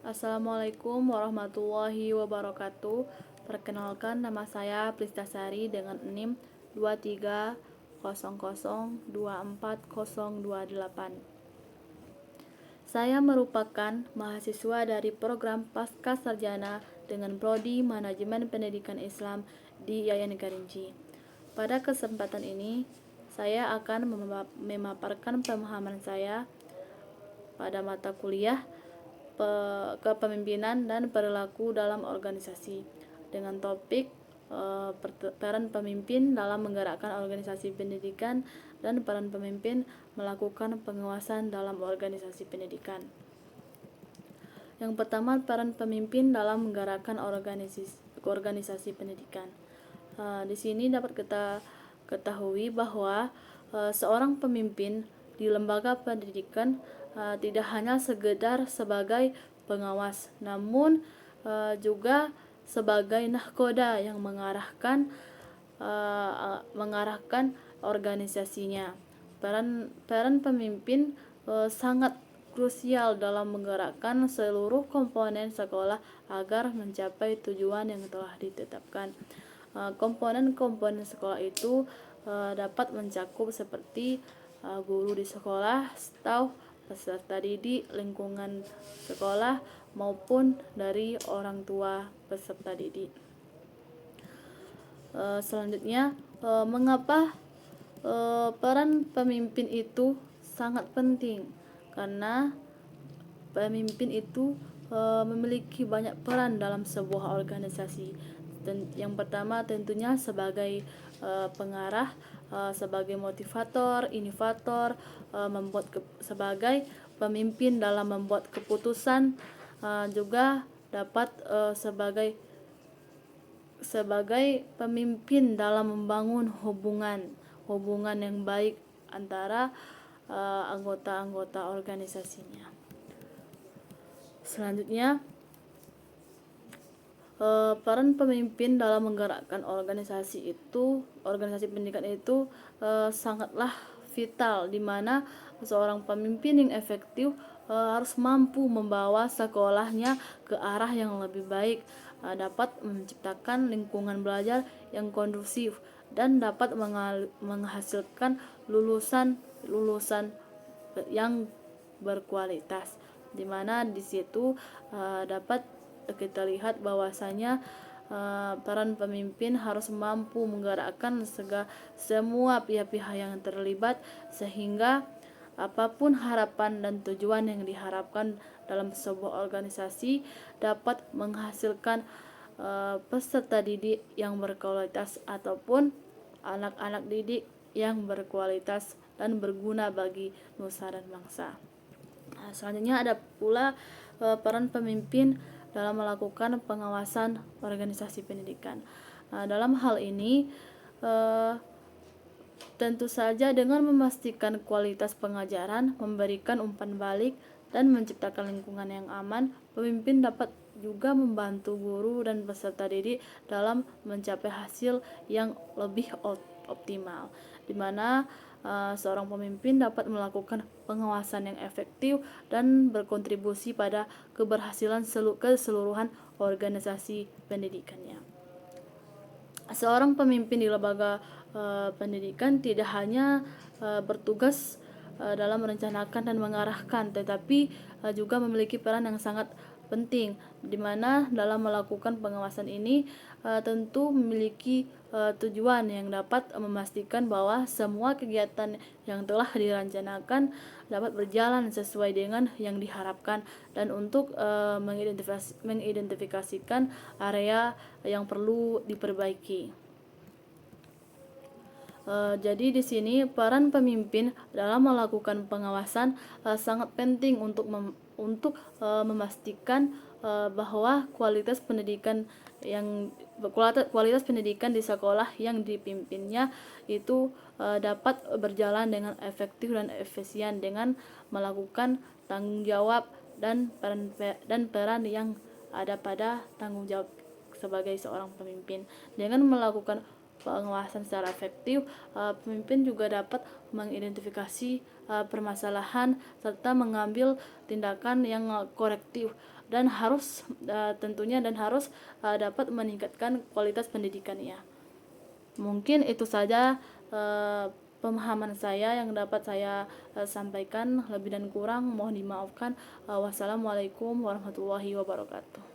Assalamualaikum warahmatullahi wabarakatuh. Perkenalkan, nama saya Pristasari dengan NIM 2300240028. Saya merupakan mahasiswa dari program Pasca Sarjana dengan prodi Manajemen Pendidikan Islam di IAIN Kerinci. Pada kesempatan ini, saya akan memaparkan pemahaman saya pada mata kuliah kepemimpinan dan perilaku dalam organisasi dengan topik peran pemimpin dalam menggerakkan organisasi pendidikan dan peran pemimpin melakukan pengawasan dalam organisasi pendidikan. Yang pertama, peran pemimpin dalam menggerakkan organisasi pendidikan. Di sini dapat kita ketahui bahwa seorang pemimpin di lembaga pendidikan tidak hanya sekedar sebagai pengawas, namun juga sebagai nahkoda yang mengarahkan organisasinya. Peran pemimpin sangat krusial dalam menggerakkan seluruh komponen sekolah agar mencapai tujuan yang telah ditetapkan. Komponen-komponen sekolah itu dapat mencakup seperti guru di sekolah, staf, peserta didik, lingkungan sekolah, maupun dari orang tua peserta didik. Selanjutnya, mengapa peran pemimpin itu sangat penting? Karena pemimpin itu memiliki banyak peran dalam sebuah organisasi. Yang pertama tentunya sebagai pengarah, sebagai motivator, inovator, sebagai pemimpin dalam membuat keputusan, juga dapat sebagai pemimpin dalam membangun hubungan yang baik antara anggota-anggota organisasinya. Selanjutnya, peran pemimpin dalam menggerakkan organisasi pendidikan itu sangatlah vital, di mana seorang pemimpin yang efektif harus mampu membawa sekolahnya ke arah yang lebih baik, dapat menciptakan lingkungan belajar yang kondusif, dan dapat menghasilkan lulusan yang berkualitas, di mana di situ dapat kita lihat bahwasanya peran pemimpin harus mampu menggerakkan semua pihak-pihak yang terlibat, sehingga apapun harapan dan tujuan yang diharapkan dalam sebuah organisasi dapat menghasilkan peserta didik yang berkualitas ataupun anak-anak didik yang berkualitas dan berguna bagi nusa dan bangsa. Selanjutnya ada pula peran pemimpin dalam melakukan pengawasan organisasi pendidikan. Dalam hal ini tentu saja dengan memastikan kualitas pengajaran, memberikan umpan balik, dan menciptakan lingkungan yang aman, pemimpin dapat juga membantu guru dan peserta didik dalam mencapai hasil yang lebih optimal, di mana seorang pemimpin dapat melakukan pengawasan yang efektif dan berkontribusi pada keberhasilan keseluruhan organisasi pendidikannya. Seorang pemimpin di lembaga pendidikan tidak hanya bertugas dalam merencanakan dan mengarahkan, tetapi juga memiliki peran yang sangat penting, di mana dalam melakukan pengawasan ini tentu memiliki tujuan yang dapat memastikan bahwa semua kegiatan yang telah direncanakan dapat berjalan sesuai dengan yang diharapkan, dan untuk mengidentifikasikan area yang perlu diperbaiki. Jadi di sini peran pemimpin dalam melakukan pengawasan sangat penting untuk memastikan bahwa kualitas pendidikan di sekolah yang dipimpinnya itu dapat berjalan dengan efektif dan efisien dengan melakukan tanggung jawab dan peran yang ada pada tanggung jawab sebagai seorang pemimpin. Dengan melakukan pengawasan secara efektif, pemimpin juga dapat mengidentifikasi permasalahan serta mengambil tindakan yang korektif dan harus tentunya dapat meningkatkan kualitas pendidikannya. Mungkin itu saja pemahaman saya yang dapat saya sampaikan. Lebih dan kurang mohon dimaafkan. Wassalamualaikum warahmatullahi wabarakatuh.